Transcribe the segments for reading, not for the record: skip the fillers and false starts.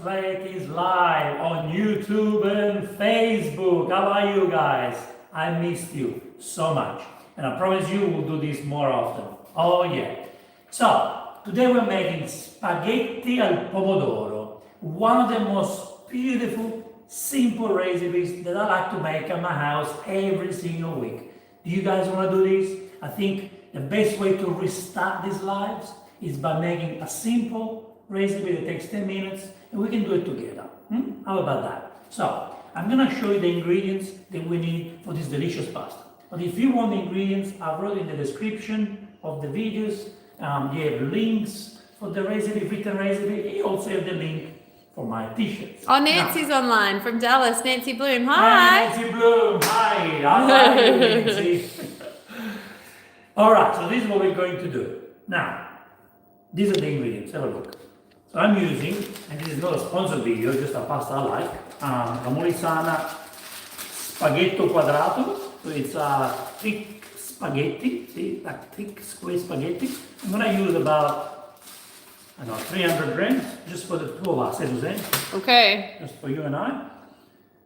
Plate is live on YouTube and Facebook. How are you guys? I missed you so much. And I promise you we'll do this more often. Oh yeah. So, today we're making spaghetti al pomodoro. One of the most beautiful, simple recipes that I like to make at my house every single week. Do you guys want to do this? I think the best way to restart these lives is by making a simple recipe that takes 10 minutes and we can do it together. How about that? So, I'm going to show you the ingredients that we need for this delicious pasta. But if you want the ingredients, I've wrote in the description of the videos. You have links for the recipe, written recipe. You also have the link for my t-shirts. Oh, Nancy's online from Dallas. Nancy Bloom. Hi. Hi, Nancy Bloom. Hi. How are you, Nancy? All right, so this is what we're going to do. Now, these are the ingredients. Have a look. So I'm using, and this is not a sponsored video, just a pasta I like, amore sana spaghetto quadrato. So it's a thick spaghetti, see, like thick square spaghetti. I'm going to use about, 300 grams, just for the two of us, Okay. just for you and I.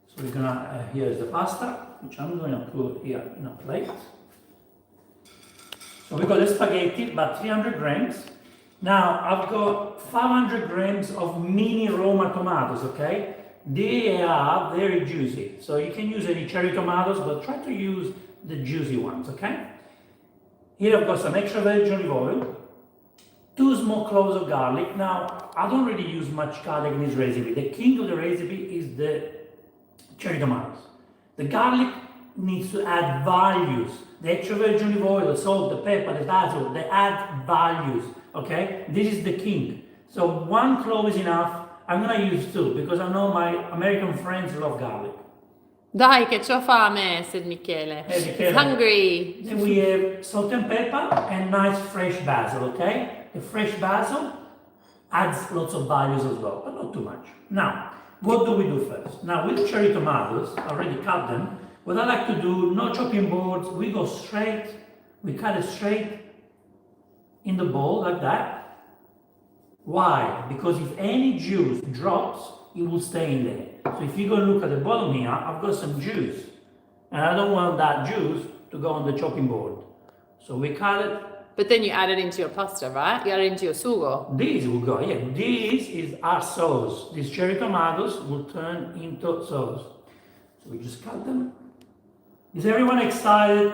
So we're going to, here's the pasta, which I'm going to put here in a plate. So we got the spaghetti, about 300 grams. Now, I've got 500 grams of mini Roma tomatoes, okay? They are very juicy. So you can use any cherry tomatoes, but try to use the juicy ones, okay? Here I've got some extra virgin olive oil, 2 small cloves of garlic. Now, I don't really use much garlic in this recipe. The king of the recipe is the cherry tomatoes. The garlic needs to add values. The extra virgin olive oil, the salt, the pepper, the basil, they add values. Okay, this is the king. So 1 clove is enough. I'm gonna use 2 because I know my American friends love garlic. Dai, che c'ho fame, said Michele. Michele. Hungry. Then we have salt and pepper and nice fresh basil, okay? The fresh basil adds lots of values as well, but not too much. Now, what do we do first? Now, with cherry tomatoes, I already cut them. What I like to do, no chopping boards, we go straight, we cut it straight in the bowl like that. Why? Because if any juice drops, it will stay in there. So if you go look at the bottom here, I've got some juice. And I don't want that juice to go on the chopping board. So we cut it. But then you add it into your pasta, right? You add it into your sugo. This will go, yeah. This is our sauce. These cherry tomatoes will turn into sauce. So we just cut them. Is everyone excited?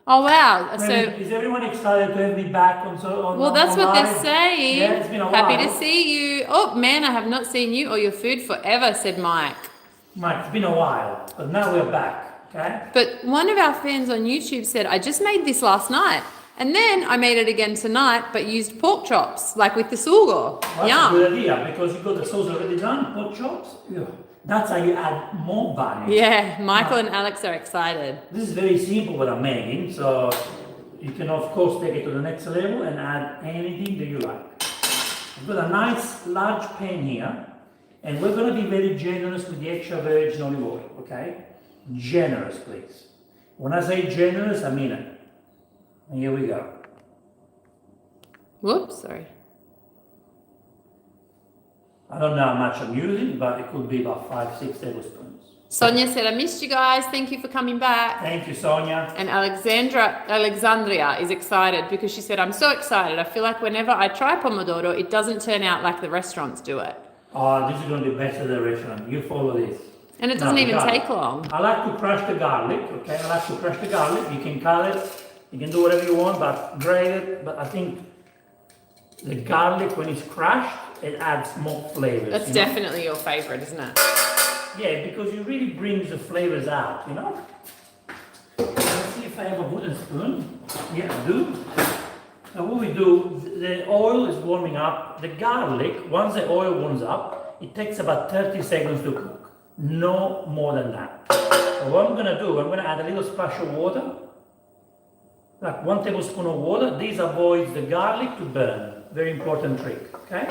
Oh, wow. So, is everyone excited to have me back on well, that's what live? they're saying. Yeah, it's been a while. Happy to see you. Oh, man, I have not seen you or your food forever, said Mike. Mike, it's been a while, but now we're back, okay? But one of our fans on YouTube said, I just made this last night. And then I made it again tonight, but used pork chops, like with the sugo. Well, that's a good idea, because you've got the sauce already done, pork chops. Yeah. That's how you add more value. Yeah, Michael and Alex are excited. This is very simple what I'm making, so you can of course take it to the next level and add anything that you like. I've got a nice large pan here, and we're going to be very generous with the extra virgin olive oil, okay? Generous, please. When I say generous, I mean it. And here we go. Whoops, sorry. I don't know how much I'm using, but it could be about 5-6 tablespoons. Sonia said, I missed you guys. Thank you for coming back. Thank you, Sonia. And Alexandria is excited because she said, I'm so excited. I feel like whenever I try Pomodoro, it doesn't turn out like the restaurants do it. Oh, this is going to be better than the restaurant. You follow this. And it doesn't even take long. I like to crush the garlic, okay? I like to crush the garlic. You can cut it. You can do whatever you want, but grate it. But I think the garlic, when it's crushed, it adds more flavors. That's definitely your favorite, isn't it? Yeah, because it really brings the flavors out, you know? Let's see if I have a wooden spoon. Yeah, I do. Now what we do, the oil is warming up. The garlic, once the oil warms up, it takes about 30 seconds to cook. No more than that. So what I'm gonna do, I'm gonna add a little splash of water. Like 1 tablespoon of water. This avoids the garlic to burn. Very important trick, okay?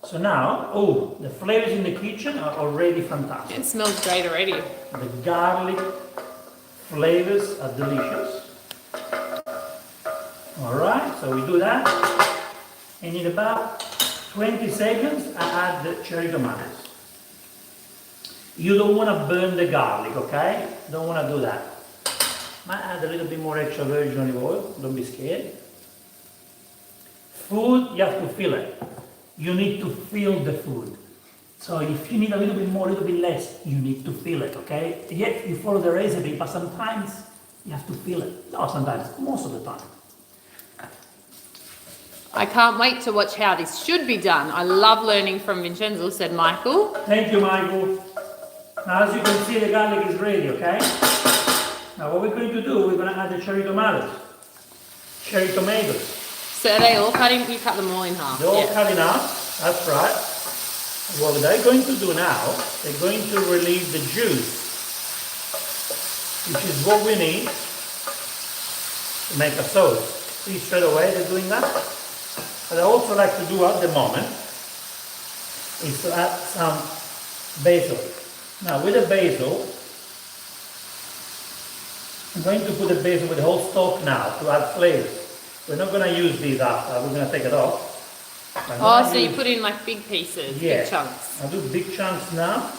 So now, oh, the flavors in the kitchen are already fantastic. It smells great already. The garlic flavors are delicious. All right, so we do that. And in about 20 seconds, I add the cherry tomatoes. You don't want to burn the garlic, okay? Don't want to do that. Might add a little bit more extra virgin olive oil, don't be scared. Food, you have to feel it. You need to feel the food. So if you need a little bit more, a little bit less, you need to feel it, okay? Yes, you follow the recipe, but sometimes you have to feel it. Not sometimes, most of the time. I can't wait to watch how this should be done. I love learning from Vincenzo, said Michael. Thank you, Michael. Now, as you can see, the garlic is ready, okay? Now, what we're going to do, we're going to add the cherry tomatoes. Cherry tomatoes. So are they all cutting? You cut them all in half. They're all Yeah. cut in half, that's right. What they're going to do now, they're going to release the juice, which is what we need to make a sauce. See, straight away they're doing that. What I also like to do at the moment is to add some basil. Now with the basil, I'm going to put the basil with the whole stalk now to add flavors. We're not going to use these after, we're going to take it off. Oh, so you put in like big pieces, Yeah. big chunks. I'll do big chunks now.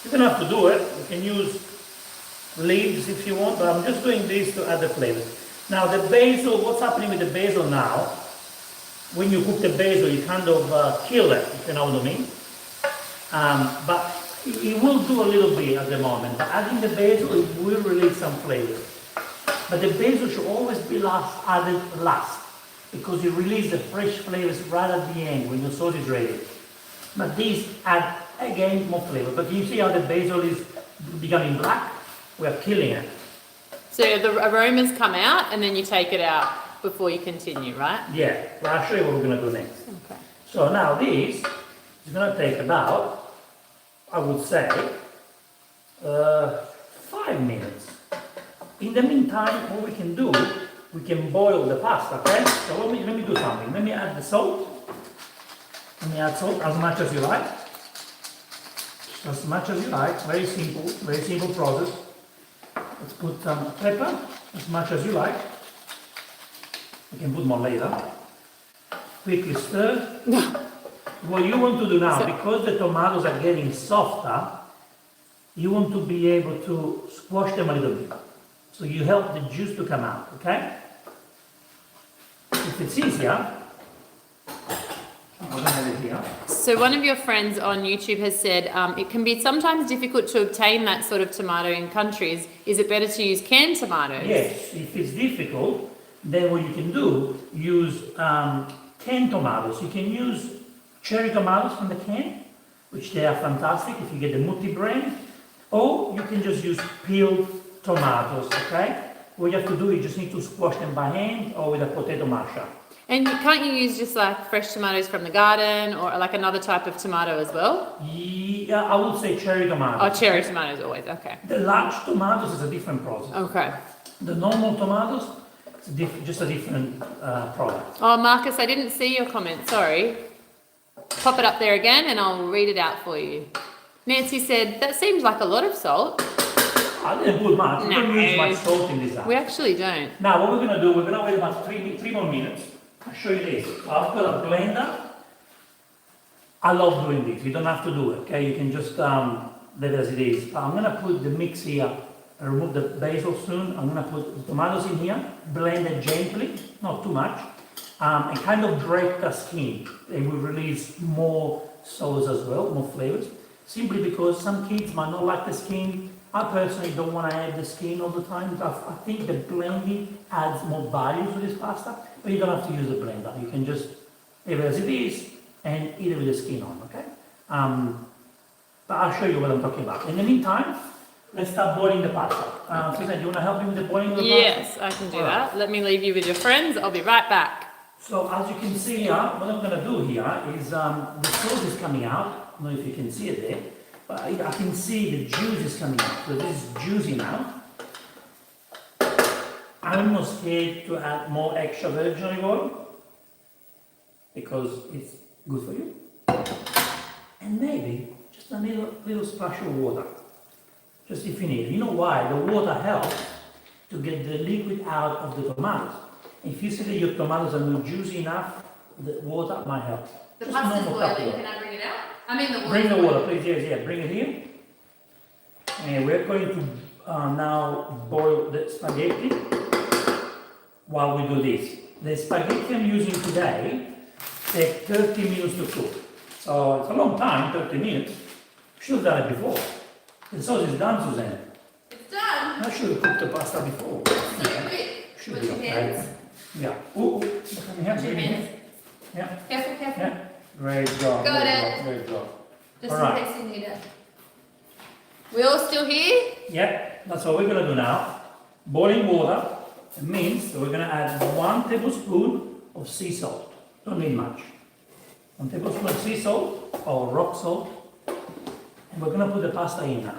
You don't have to do it. You can use leaves if you want, but I'm just doing this to add the flavor. Now the basil, what's happening with the basil now? When you cook the basil, you kind of kill it, if you know what I mean. But it will do a little bit at the moment. But adding the basil, it will release some flavor. But the basil should always be added last, because you release the fresh flavors right at the end when your sauce is ready. But these add, again, more flavor. But you see how the basil is becoming black? We're killing it. So the aromas come out and then you take it out before you continue, right? Yeah, well, I'll show you what we're going to do next. Okay. So now this is going to take about, I would say, 5 minutes. In the meantime, what we can do, we can boil the pasta, okay? So let me do something. Let me add the salt. Let me add salt as much as you like. Just as much as you like. Very simple process. Let's put some pepper, as much as you like. You can put more later. Quickly stir. What you want to do now, because the tomatoes are getting softer, you want to be able to squash them a little bit. So you help the juice to come out, okay? If it's easier, I'm going to have it here. So one of your friends on YouTube has said it can be sometimes difficult to obtain that sort of tomato in countries. Is it better to use canned tomatoes? Yes, if it's difficult, then what you can do, use canned tomatoes. You can use cherry tomatoes from the can, which they are fantastic if you get the Mutti brand, or you can just use peeled tomatoes, okay? What you have to do, you just need to squash them by hand or with a potato masher. And can't you use just like fresh tomatoes from the garden or like another type of tomato as well? Yeah, I would say cherry tomatoes. Oh, cherry tomatoes always, okay. The large tomatoes is a different process. Okay. The normal tomatoes, it's just a different product. Oh, Marcus, I didn't see your comment, sorry. Pop it up there again and I'll read it out for you. Nancy said, that seems like a lot of salt. I didn't put much. We No. don't use much salt in this. We actually don't. Now, what we're going to do, we're going to wait about three more minutes. I'll show you this. I've got a blender. I love doing this. You don't have to do it, okay? You can just let it as it is. I'm going to put the mix here. I remove the basil soon. I'm going to put the tomatoes in here. Blend it gently, not too much. And kind of drape the skin. It will release more sauce as well, more flavors. Simply because some kids might not like the skin. I personally don't want to add the skin all the time. I think the blending adds more value to this pasta, but you don't have to use the blender. You can just leave it as it is and eat it with the skin on, okay? But I'll show you what I'm talking about. In the meantime, let's start boiling the pasta. Susan, do you want to help me with the boiling of the pasta? Yes, I can do that. Let me leave you with your friends. I'll be right back. So as you can see here, what I'm going to do here is the sauce is coming out. I don't know if you can see it there. But I can see the juice is coming out, so this is juicy now. I'm not scared to add more extra virgin olive oil because it's good for you. And maybe just a little splash of water, just if you need. You know why? The water helps to get the liquid out of the tomatoes. If you see that your tomatoes are not juicy enough, the water might help. The Just pasta's normal tap boiling. water. Can I bring it out? I mean the water. Bring the water, please. Yes, yeah. Bring it here. And we're going to now boil the spaghetti while we do this. The spaghetti I'm using today takes 30 minutes to cook. So it's a long time, 30 minutes. Should have done it before. The sauce is done, Suzanne. It's done. I should have cooked the pasta before. So Yeah. quick. Should With be your okay. hands. Yeah. Ooh, come here, Two bring it hands. here. Yeah, Careful, careful. yeah. Great job. Got great it. job, great job. Just All in right. case you need it. We all still here? Yeah, that's what we're gonna do now. Boiling water means that we're gonna add 1 tablespoon of sea salt. Don't need much. 1 tablespoon of sea salt or rock salt. And we're gonna put the pasta in now,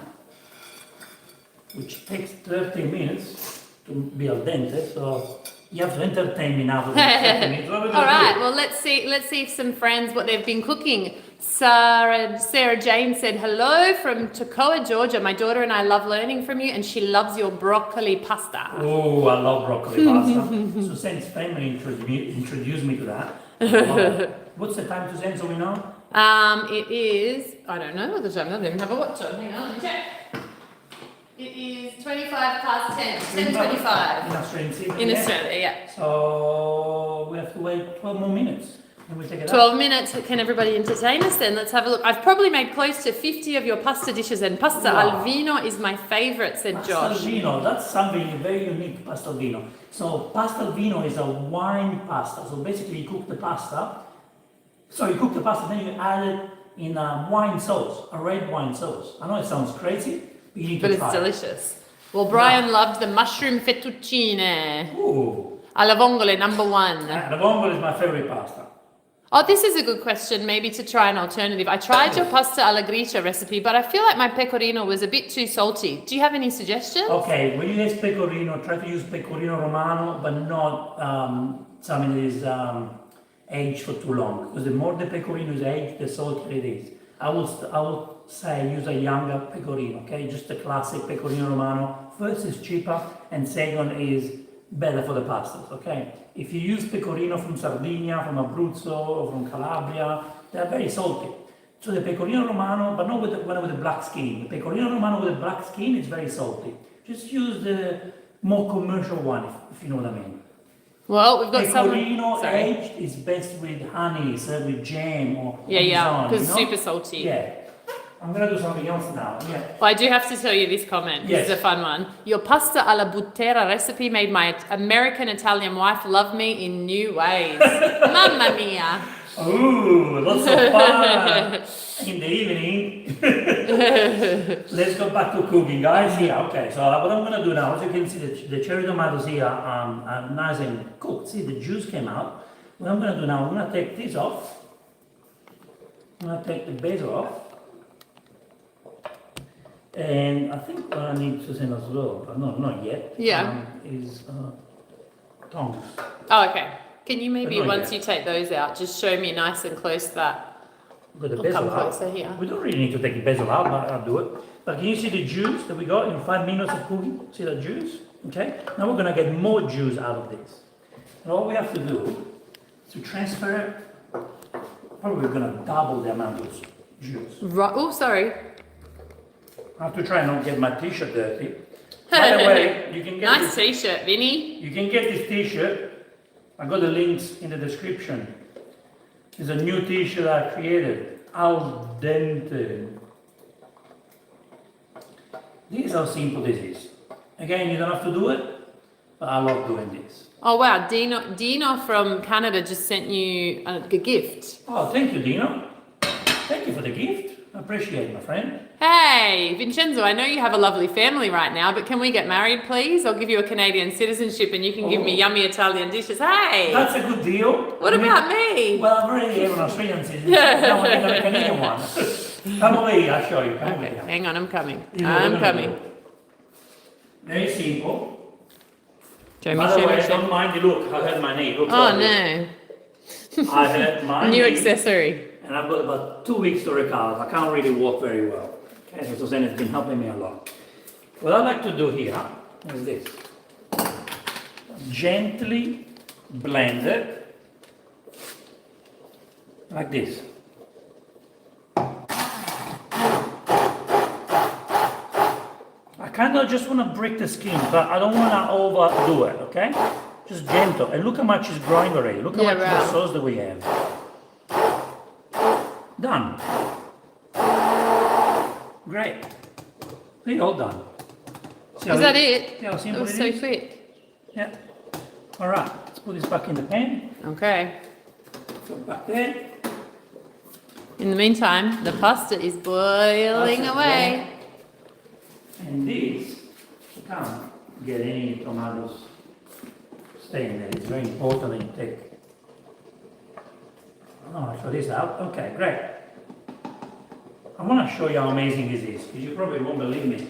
which takes 30 minutes to be al dente, so you have to entertain me now for the next 30 minutes. What are we All gonna right. do? Well, let's see if some friends what they've been cooking. Sarah Jane said hello from Toccoa, Georgia. My daughter and I love learning from you, and she loves your broccoli pasta. Oh, I love broccoli pasta. Suzanne's family introduced me to that. I love it. What's the time, Suzanne, so we know? It is. I don't know what the time. I don't even have a watch on. Hang on, let me check. It is 25 past 10. 10:25 In Australian Sydney. in yeah. Australia. Yeah. So we have to wait 12 more minutes. Can we take it 12 minutes. Can everybody entertain us then? Let's have a look. I've probably made close to 50 of your pasta dishes, and pasta Wow. al vino is my favorite, said Pasta Josh. vino, that's something very unique, pasta vino. So pasta vino is a wine pasta. So basically you cook the pasta. So you cook the pasta, then you add it in a wine sauce, a red wine sauce. I know it sounds crazy, but you need But to it's try it. delicious. Well, Brian loved the mushroom fettuccine. Ooh, Alla vongole, number 1. the vongole is my favorite pasta. Oh, this is a good question, maybe to try an alternative. I tried your pasta alla gricia recipe, but I feel like my pecorino was a bit too salty. Do you have any suggestions? Okay, when you use pecorino, try to use pecorino romano, but not something that is aged for too long. Because the more the pecorino is aged, the saltier it is. I will say use a younger pecorino. Okay, just the classic pecorino romano. First is cheaper, and second is better for the pastas. Okay, if you use pecorino from Sardinia, from Abruzzo, or from Calabria, they are very salty. So the pecorino romano, but not with the one with the black skin. The pecorino romano with the black skin is very salty. Just use the more commercial one, if you know what I mean. Well, we've got Pecorino Sorry. aged is best with honey, served with jam or Yeah, parmesan, because you it's know? super salty. Yeah. I'm gonna do something else now. Yeah. Well, I do have to tell you this comment. Yes. This is a fun one. Your pasta alla buttera recipe made my American Italian wife love me in new ways. Mamma mia. Ooh, lots of fun in the evening. Let's go back to cooking, guys. Here, okay. So what I'm gonna do now, as you can see, the cherry tomatoes here are nice and cooked. See, the juice came out. What I'm gonna do now, I'm gonna take this off. I'm gonna take the basil off. And I think what I need to send as well, but no, not yet. Yeah. Is tongs. Oh, okay. Can you maybe, But not once yet. you take those out, just show me nice and close that? Got the I'll basil come out. closer here. We don't really need to take the basil out, but I'll do it. But can you see the juice that we got in 5 minutes of cooking? See the juice? Okay. Now we're gonna get more juice out of this. And all we have to do is to transfer it. Probably we're gonna double the amount of juice. Right. Oh, sorry. I have to try and not get my t-shirt dirty. By the way, you can get Nice this, t-shirt, Vinny. you can get this t-shirt. I got the links in the description. It's a new t-shirt I created. Al dente. This is how simple this is. Again, you don't have to do it, but I love doing this. Oh wow, Dino from Canada just sent you a gift. Oh, thank you, Dino. Thank you for the gift. I appreciate it, my friend. Hey, Vincenzo, I know you have a lovely family right now, but can we get married, please? I'll give you a Canadian citizenship and you can give me Oh. yummy Italian dishes. Hey! That's a good deal. What I mean, about me? Well, I've already have an Australian citizen. Now I think I'm a Canadian one. Come over here, I'll show you. Come over Okay, here. hang on, I'm coming. You know what I'm we're gonna coming. do. Very simple. Show me, By the show way, me, show don't me. mind the look. I hurt my knee. Look Oh like this. no, I hurt my new knee, accessory. and I've got about 2 weeks to recover. I can't really walk very well. Okay, so Suzanne has been helping me a lot. What I like to do here is this. Gently blend it. like this. I kind of just want to break the skin, but I don't want to overdo it, okay? Just gentle. And look how much is growing already. Look how much more sauce that we have. Done. Great. See, all done. See Is that it? Yeah, It was so quick. Yeah. All right. Let's put this back in the pan. Okay. Put it back there. In the meantime, the pasta is boiling Pasta away. And this, you can't get any tomatoes staying there. It's very important that you take. Oh, so this out. Okay, great. I want to show you how amazing this is, because you probably won't believe me.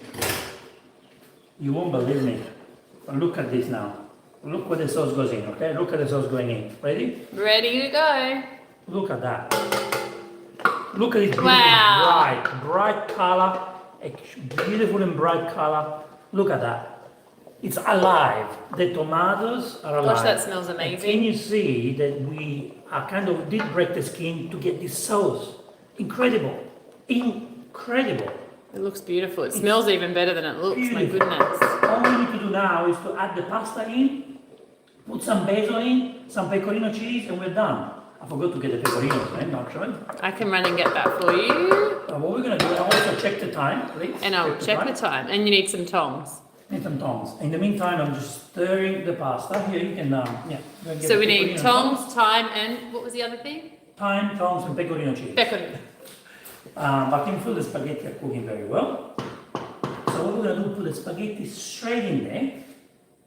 You won't believe me. But look at this now. Look where the sauce goes in, okay? Look at the sauce going in. Ready? Ready to go. Look at that. Look at this beautiful, Wow. bright color. A beautiful and bright color. Look at that. It's alive. The tomatoes are alive. Gosh, that smells And amazing. can you see that we are kind of did break the skin to get this sauce? Incredible. Incredible. It looks beautiful. It smells even better than it looks. My Beautiful. goodness. All we need to do now is to add the pasta in, put some basil in, some pecorino cheese, and we're done. I forgot to get the pecorino, right? Actually. I can run and get that for you. What we're going to do, I'll also check the time, please. And I'll check the time. And you need some tongs. Need some tongs. In the meantime, I'm just stirring the pasta. Here, you can, go and get So the we need pecorino tongs, thyme, and what was the other thing? Thyme, tongs, and pecorino cheese. Pecorino. But I can feel the spaghetti are cooking very well. So what we're going to do, put the spaghetti straight in there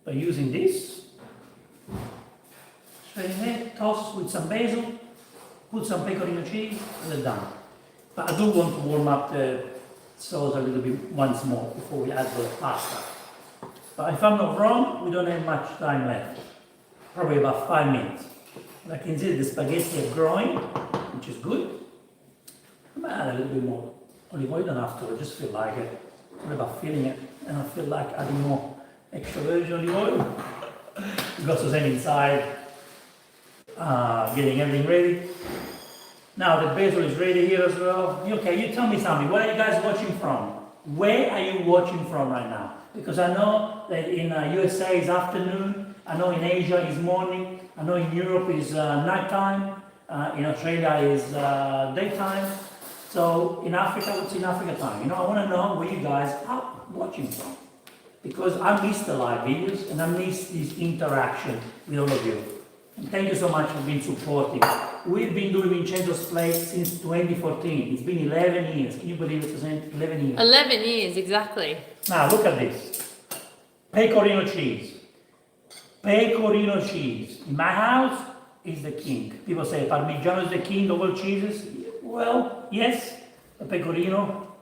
by using this. Straight in there, toss with some basil, put some pecorino cheese, and they're done. But I do want to warm up the sauce a little bit once more before we add the pasta. But if I'm not wrong, we don't have much time left. Probably about 5 minutes. And I can see the spaghetti are growing, which is good. I might add a little bit more olive oil. You don't have to, I just feel like it. What about feeling it? And I feel like adding more extra virgin olive oil. We've got Suzanne inside, getting everything ready. Now the basil is ready here as well. Okay, you tell me something. Where are you guys watching from? Where are you watching from right now? Because I know that in USA is afternoon. I know in Asia is morning. I know in Europe is nighttime. In Australia is daytime. So in Africa, what's in Africa time? You know, I want to know where you guys are watching from. Because I miss the live videos and I miss this interaction with all of you. And thank you so much for being supportive. We've been doing Vincenzo's Plate since 2014. It's been 11 years. Can you believe it, Suzanne? 11 years. 11 years, exactly. Now look at this. Pecorino cheese. Pecorino cheese. In my house, is the king. People say Parmigiano is the king of all cheeses. Well, yes, the Pecorino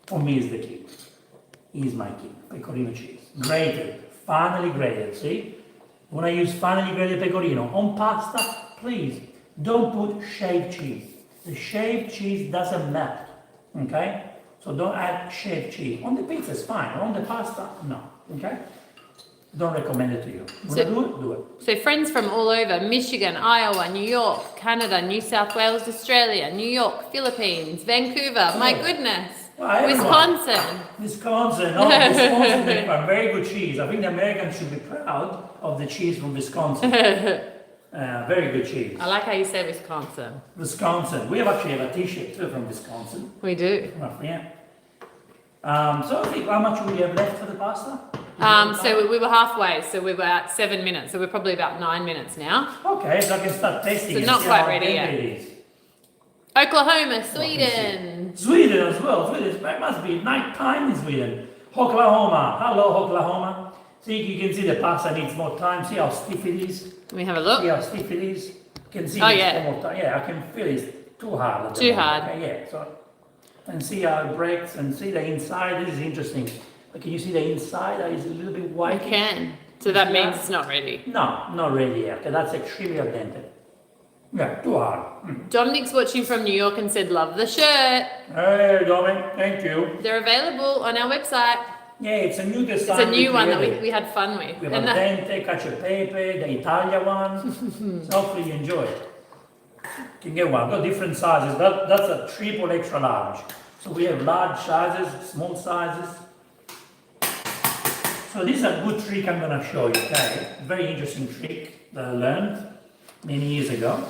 for me is the king. He is my king. Pecorino cheese. Grated. Finely grated. See? When I use finely grated Pecorino on pasta, please don't put shaved cheese. The shaved cheese doesn't melt. Okay? So don't add shaved cheese. On the pizza is fine. On the pasta, no. Okay? Don't recommend it to you. You So- wanna do it? Do it. So friends from all over, Michigan, Iowa, New York, Canada, New South Wales, Australia, New York, Philippines, Vancouver, my Oh. goodness. Well, everyone. Wisconsin. Wisconsin. Oh, Wisconsin make a very good cheese. I think the Americans should be proud of the cheese from Wisconsin. Very good cheese. I like how you say Wisconsin. Wisconsin. We actually have a t-shirt too from Wisconsin. We do. Roughly, yeah. So I think how much we have left for the pasta? So we were halfway, so we were at 7 minutes, so we're probably about 9 minutes now. Okay, so I can start tasting So it. not see quite how ready tender yet. it is. Oklahoma, Sweden. Sweden as well. Sweden, it must be night time in Sweden. Oklahoma. Hello, Oklahoma. See, you can see the pasta needs more time. See how stiff it is. Let me have a See look. how stiff it is. You can see Oh, it's yeah. more time. Yeah, I can feel it's too hard. at the Too moment. hard. Okay, yeah, so and see how it breaks and see the inside. This is interesting. But can you see the inside? It's a little bit I white. can. So that means it's not ready. No, not ready yet. Okay, that's extremely al dente. Yeah, too hard. Dominic's watching from New York and said, love the shirt. Hey, Dominic, thank you. They're available on our website. Yeah, it's a new design. It's a new one that created. we had fun with. We have And al that, dente, cacio e pepe, the Italia one. So hopefully you enjoy it. You can get one. I've got different sizes. That's a triple extra large. So we have large sizes, small sizes. So this is a good trick I'm going to show you, okay? Very interesting trick that I learned many years ago.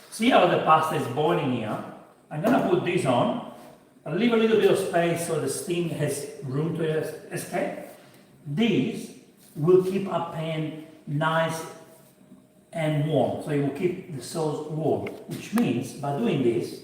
See how the pasta is boiling here? I'm going to put this on. I'll leave a little bit of space so the steam has room to escape. This will keep our pan nice and warm, so it will keep the sauce warm, which means by doing this,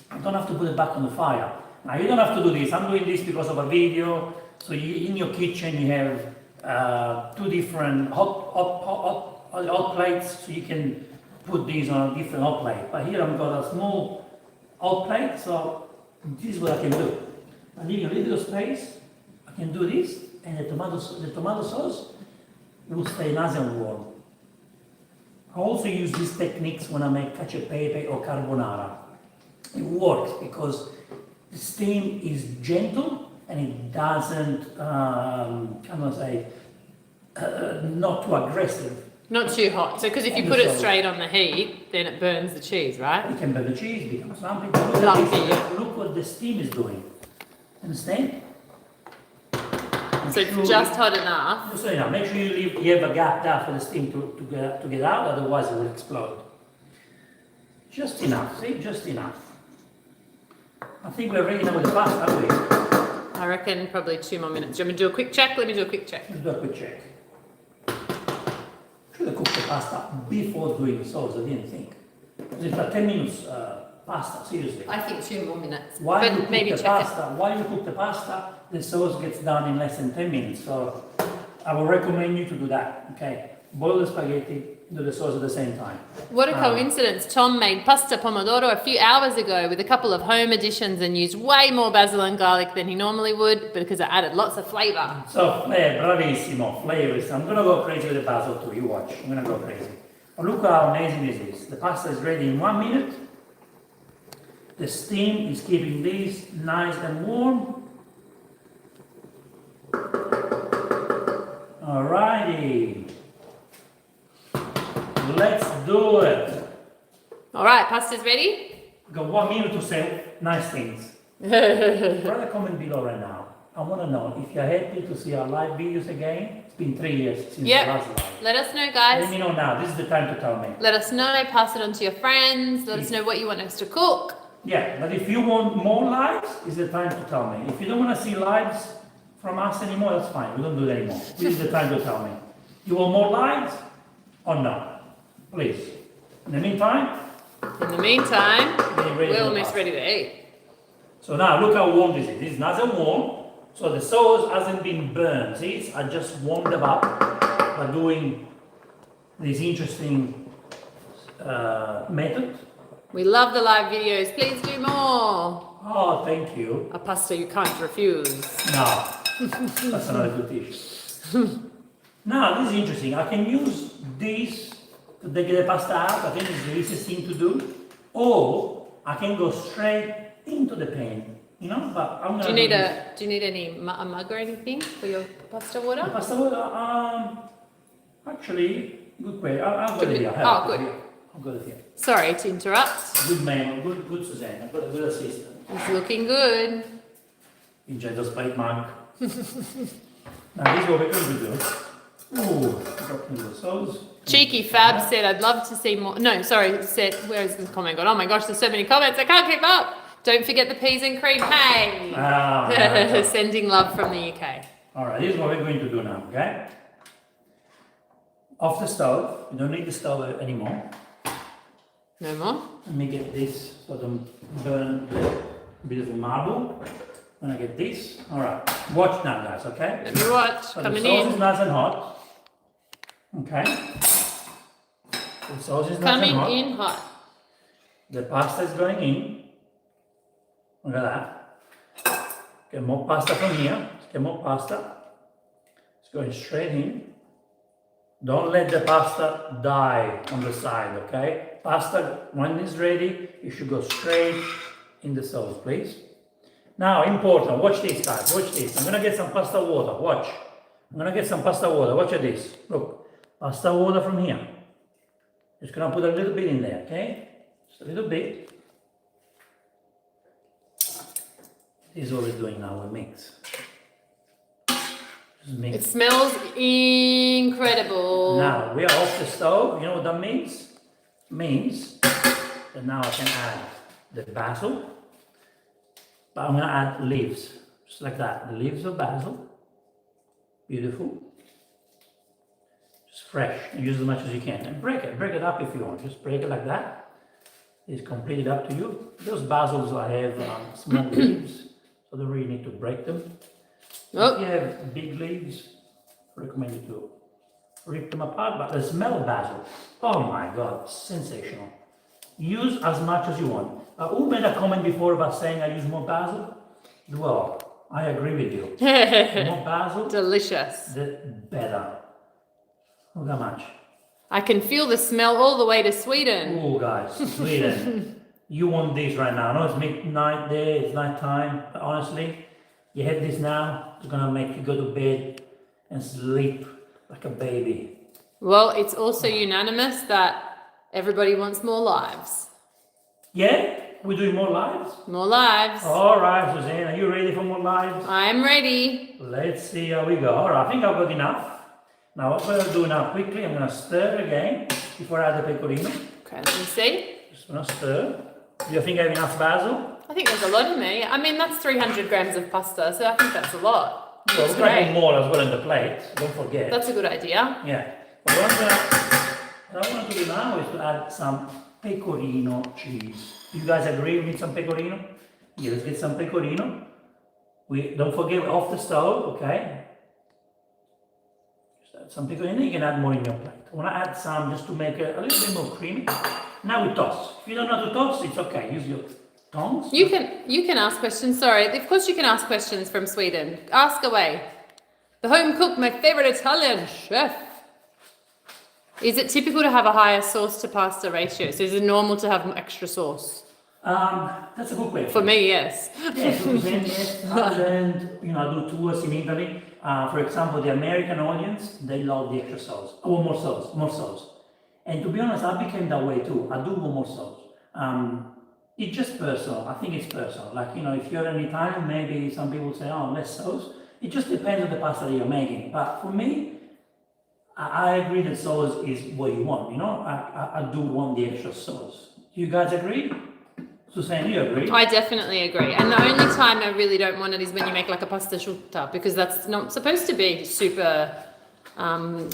I don't have to put it back on the fire. Now you don't have to do this. I'm doing this because of a video. So in your kitchen you have two different hot plates, so you can put these on a different hot plate. But here I've got a small hot plate, so this is what I can do. I leave a little space. I can do this, and the tomato sauce will stay nice and warm. I also use these techniques when I make cacio e pepe or carbonara. It works because the steam is gentle and it doesn't, not too aggressive. Not too hot. So, because if you put it straight on the heat, then it burns the cheese, right? It can burn the cheese, become something. Look what the steam is doing. Understand? So it's just hot enough. So enough. Make sure you have a gap there for the steam to get out, otherwise it will explode. Just enough, see? Just enough. I think we're ready now with the pasta, aren't we? I reckon probably 2 more minutes. Do you want me to do a quick check? Let me do a quick check. Let's do a quick check. Should have cooked the pasta before doing the sauce, I didn't think. It's like 10 minutes pasta, seriously. I think 2 more minutes. While you cook the pasta, the sauce gets done in less than 10 minutes. So I will recommend you to do that, okay? Boil the spaghetti, do the sauce at the same time. What a coincidence. Tom made pasta pomodoro a few hours ago with a couple of home additions and used way more basil and garlic than he normally would because it added lots of flavour. So, bravissimo, flavors. I'm going to go crazy with the basil too, you watch. I'm going to go crazy. Oh, look how amazing this is. The pasta is ready in 1 minute. The steam is keeping this nice and warm. Alrighty. Let's do it. All right, pasta's ready? Got 1 minute to say nice things. Write a comment below right now. I want to know if you're happy to see our live videos again. It's been 3 years since the last live. Let us know, guys. Let me know now. This is the time to tell me. Let us know. Pass it on to your friends. Let us know what you want us to cook. Yeah, but if you want more lives, it's the time to tell me. If you don't want to see lives from us anymore, that's fine. We don't do that anymore. This is the time to tell me. You want more lives or no? Please. In the meantime, we're almost ready to eat. So now look how warm this is. This is nice and warm. So the sauce hasn't been burned. See, I just warmed them up by doing this interesting method. We love the live videos. Please do more. Oh, thank you. A pasta you can't refuse. No, that's another good dish. Now, this is interesting. I can use this to take the pasta out. I think it's the easiest thing to do. Or I can go straight into the pan. You know, but I'm gonna do you need any a mug or anything for your pasta water? The pasta water, actually, good question. I'll go here. Oh, good. I'll go here. Sorry to interrupt. Good man, good Suzanne. I've got a good assistant. It's looking good. Enjoy the spike mug. Now this is what we're going to do. Ooh, got into the sauce. Cheeky Fab said, I'd love to see more. No, sorry, said, where is this comment gone? Oh my gosh, there's so many comments. I can't keep up. Don't forget the peas and cream. Hey! Right. Sending love from the UK. Alright, this is what we're going to do now, okay? Off the stove. You don't need the stove anymore. No more? Let me get this so I don't burn a bit of the marble. When I get this, alright. Watch now, guys, okay? Let me watch. So Coming the sauce in. is nice and hot. Okay? The sauce is nice and hot. Coming in hot. The pasta is going in. Look at that. Get more pasta from here. Get more pasta. It's going straight in. Don't let the pasta die on the side, okay? Pasta, when it's ready, you should go straight in the sauce, please. Now, important, watch this, guys, watch this. I'm gonna get some pasta water, watch. I'm gonna get some pasta water, watch this. Look, pasta water from here. Just gonna put a little bit in there, okay? Just a little bit. This is what we're doing now, we mix. Just mix. It smells incredible. Now, we are off the stove. You know what that means? Means that now I can add the basil. But I'm going to add leaves. Just like that. The leaves of basil. Beautiful. Just fresh. Use as much as you can. And break it. Break it up if you want. Just break it like that. It's completely up to you. Those basils I have small leaves. So I don't really need to break them. Oh. If you have big leaves, I recommend you to rip them apart. But the smell of basil, oh my god, sensational. Use as much as you want. Who made a comment before about saying I use more basil? Well, I agree with you. More basil, Delicious. the better. Look how much. I can feel the smell all the way to Sweden. Oh guys, Sweden. You want this right now. I know it's midnight there, it's night time, but honestly, you have this now, it's gonna make you go to bed and sleep like a baby. Well, it's also unanimous that everybody wants more lives. Yeah? We're doing more lives? More lives. Alright, Suzanne, are you ready for more lives? I'm ready. Let's see how we go. Alright, I think I've got enough. Now what I'm gonna do now quickly, I'm gonna stir again before I add the pecorino. Okay, let me see. Just gonna stir. Do you think I have enough basil? I think there's a lot in there. I mean, that's 300 grams of pasta, so I think that's a lot. Well, That's we're gonna put great. more as well in the plate, don't forget. That's a good idea. Yeah. But what I want to do now is to add some pecorino cheese. You guys agree we need some pecorino? Yeah, let's get some pecorino. Don't forget we're off the stove, okay? Just add some pecorino, you can add more in your plate. I want to add some just to make it a little bit more creamy. Now we toss. If you don't know how to toss, it's okay. Use your tongs. You can ask questions. Sorry, of course you can ask questions from Sweden. Ask away. The home cook, my favorite Italian chef. Is it typical to have a higher sauce to pasta ratio? So is it normal to have extra sauce? That's a good question. For me, yes. Yes, yes. And I do tours in Italy. For example, the American audience, they love the extra sauce. Oh, more sauce. And to be honest, I became that way too. I do want more sauce. It's just personal. I think it's personal. Like, if you're an Italian, maybe some people say, oh, less sauce. It just depends on the pasta that you're making. But for me, I agree that sauce is what you want. I do want the extra sauce. Do you guys agree? Suzanne, do you agree? I definitely agree. And the only time I really don't want it is when you make like a pasta asciutta, because that's not supposed to be super You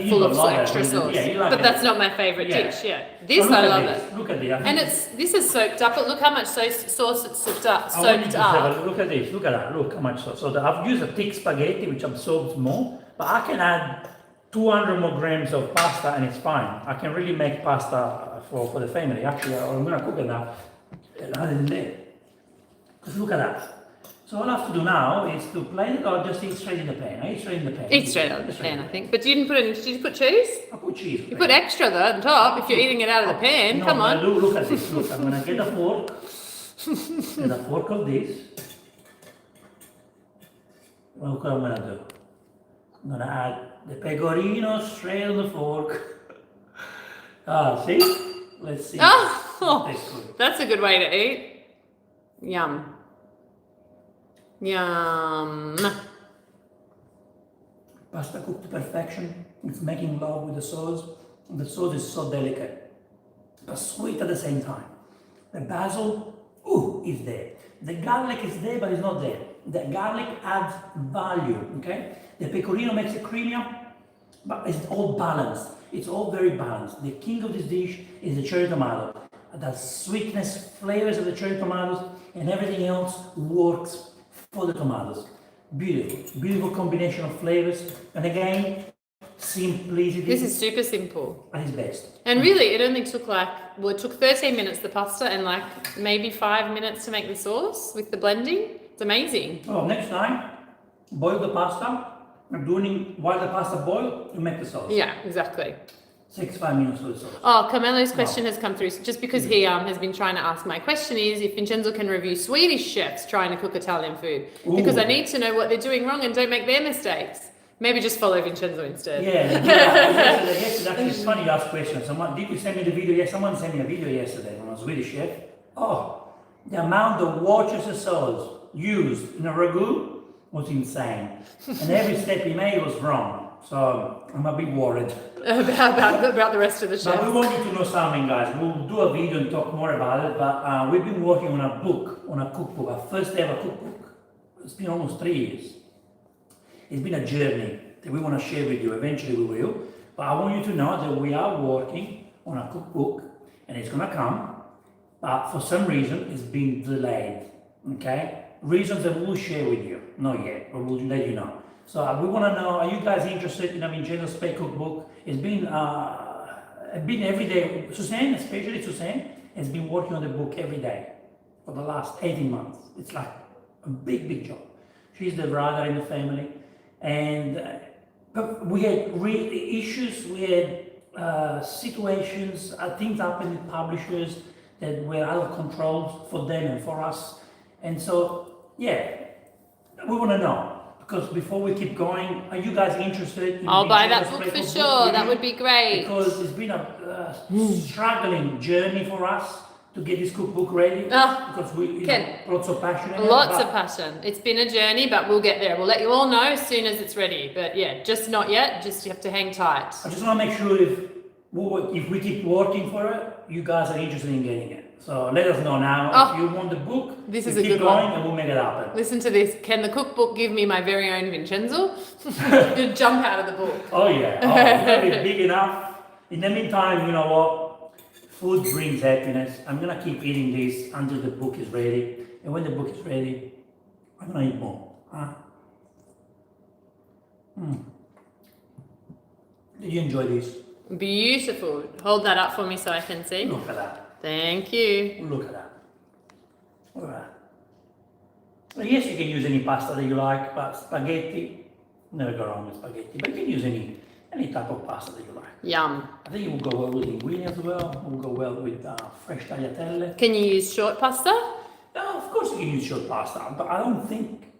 full don't of like extra it, sauce. yeah, you like But it. that's not my favorite Yeah. dish. Yeah, this Well, I look love at it. this. Look at this. And this is soaked up. But look how much sauce it's soaked up. I want you to have a look at this. Look at that. Look how much sauce. So I've used a thick spaghetti which absorbs more, but I can add 200 more grams of pasta and it's fine. I can really make pasta for the family. Actually, I'm gonna cook it now. And add it in there. Because look at that. So all I have to do now is to plate it or just eat straight in the pan. I eat straight in the pan. Eat straight out of the pan, I think. But you didn't put any. Did you put cheese? I put cheese. You put extra though on top if you're eating it out of the pan. No, Come on. Look at this. Look, I'm gonna get a fork. Get a fork of this. Look what I'm gonna do. I'm gonna add the pecorino straight on the fork. See? Let's see. Oh, Tastes good. that's a good way to eat. Yum. Yum. Pasta cooked to perfection. It's making love with the sauce. And the sauce is so delicate, but sweet at the same time. The basil, is there. The garlic is there, but it's not there. The garlic adds value, okay? The pecorino makes it creamier, but it's all balanced. It's all very balanced. The king of this dish is the cherry tomato. The sweetness, flavors of the cherry tomatoes, and everything else works for the tomatoes. Beautiful, beautiful combination of flavors. And again, simplicity. This is super simple. At its best. And really, it only took it took 13 minutes the pasta and maybe 5 minutes to make the sauce with the blending. It's amazing. Oh, next time, boil the pasta. While the pasta boils, you make the sauce. Yeah, exactly. 6-5 minutes for the sauce. Oh, Carmelo's question has come through. Just because he has been trying to ask, my question is if Vincenzo can review Swedish chefs trying to cook Italian food. Because I need to know what they're doing wrong and don't make their mistakes. Maybe just follow Vincenzo instead. Yesterday, actually, it's funny you ask questions. Did you send me the video? Yes, someone sent me a video yesterday from a Swedish chef. Oh, the amount of watches and sauce used in a ragu was insane. And every step he made was wrong. So I'm a bit worried. about the rest of the But we chefs. want you to know something, guys. We'll do a video and talk more about it. But we've been working on a book, on a cookbook, our first ever cookbook. It's been almost 3 years. It's been a journey that we want to share with you. Eventually we will. But I want you to know that we are working on a cookbook and it's going to come. But for some reason, it's been delayed. Okay? Reasons that we'll share with you. Not yet, but we'll let you know. So we want to know, are you guys interested in a Vincenzo Spade cookbook? It's been every day. Suzanne, especially Suzanne, has been working on the book every day for the last 18 months. It's like a big job. She's the brother in the family. And but we had issues, we had situations, things happened with publishers that were out of control for them and for us. And so, yeah, we want to know. Because before we keep going, are you guys interested in I'll buy that Vincenzo book Spade for cookbook? sure. That would be great. Because it's been a struggling journey for us to get this cookbook ready. Because we lots of passion in it. Lots of passion. It's been a journey, but we'll get there. We'll let you all know as soon as it's ready. But yeah, just not yet. Just you have to hang tight. I just want to make sure if we keep working for it, you guys are interested in getting it. So let us know now if you want the book. This is we a keep good going one. and we'll make it happen. Listen to this. Can the cookbook give me my very own Vincenzo? You jump out of the book. Oh yeah, it's gonna be big enough. In the meantime, you know what? Food brings happiness. I'm gonna keep eating this until the book is ready. And when the book is ready, I'm gonna eat more. Did you enjoy this? Beautiful. Hold that up for me so I can see. Look at that. Thank you. Look at that. Look at that. Well, yes, you can use any pasta that you like, but spaghetti, never go wrong with spaghetti. But you can use any type of pasta that you like. Yum. I think it will go well with linguine as well. It will go well with fresh tagliatelle. Can you use short pasta? Of course you can use short pasta, but I don't think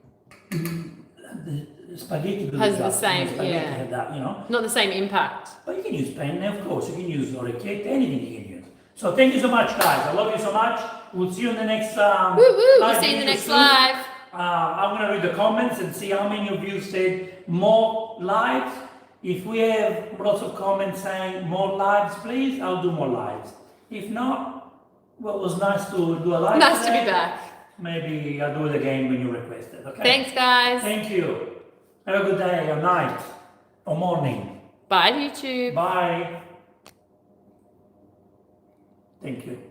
the spaghetti Has the same, have that, you know. Not the same impact. But you can use penne, of course. You can use orecchiette, anything you can use. So thank you so much, guys. I love you so much. We'll see you in the next Woo woo! We'll see you in the next soon. live. I'm gonna read the comments and see how many of you said more lives. If we have lots of comments saying more lives, please, I'll do more lives. If not, well, it was nice to do a live. Nice today. to be back. Maybe I'll do it again when you request it. Okay. Thanks, guys. Thank you. Have a good day or night or morning. Bye, YouTube. Bye. Thank you.